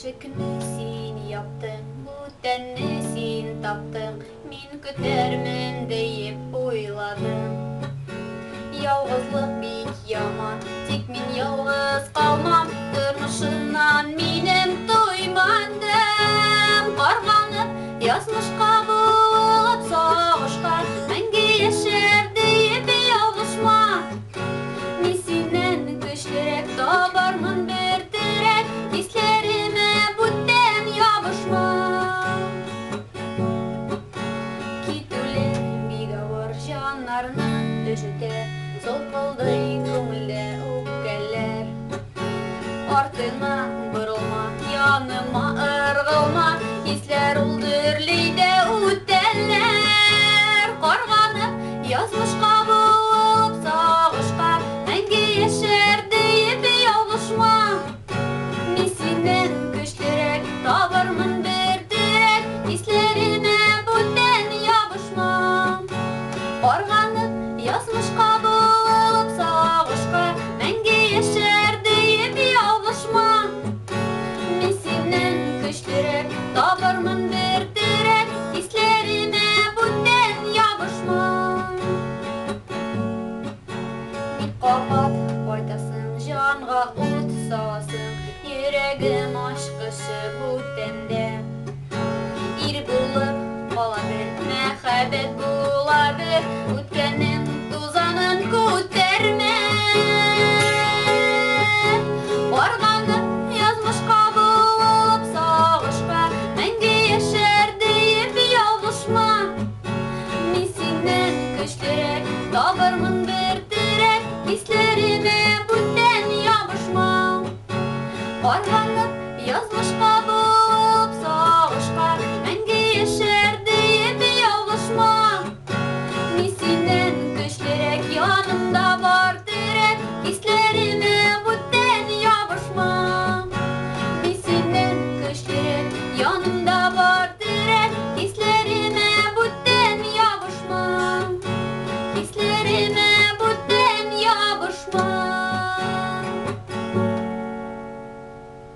Aşıkını sen yaptın, bu tenni sen taptın, min kötermen deyip oyladım. Yalğızlık bik yaman, tek min yalğız kalmam, durmuşundan minem toymandım. Qarğanıp, yazmışqa bulup, sağışqa, мәңге yaşar deyip yalğışma. Min senden güçlürek tabarmın bir direk, hislerime bütten yabışma. Kitülerim bik ağır janlarını düşüte, solqılдай көңілде үпкәләр. Артыңа борылма, яныма ыргылма, хисләр ул дөрлейдә үтәләр. Карганып, язмышка булып, сагышка, мәңге яшәр диеп ялгышма. Мин синнән көчлерәк табармын бер терәк, хисләремә бүтән ябышма. Карганып, язмышка булып, сагышка, мәңге яшәр диеп ялгышма. Мин синнән көчлерәк табармын бер терәк, хисләремә бүтән ябышма. Бик кабат кайтасың, җанга ут саласың, йөрәгем ачкышы бүтәндә. Ир булып кала бер, мәхәббәт була бер, үткәннең тузанын күтәрмә. Карганып, язмышка булып, сагышка, мәңге яшәр диеп ялгышма. Мин синнән көчлерәк табармын бер терәк, хисләремә бүтән ябышма. Карганып,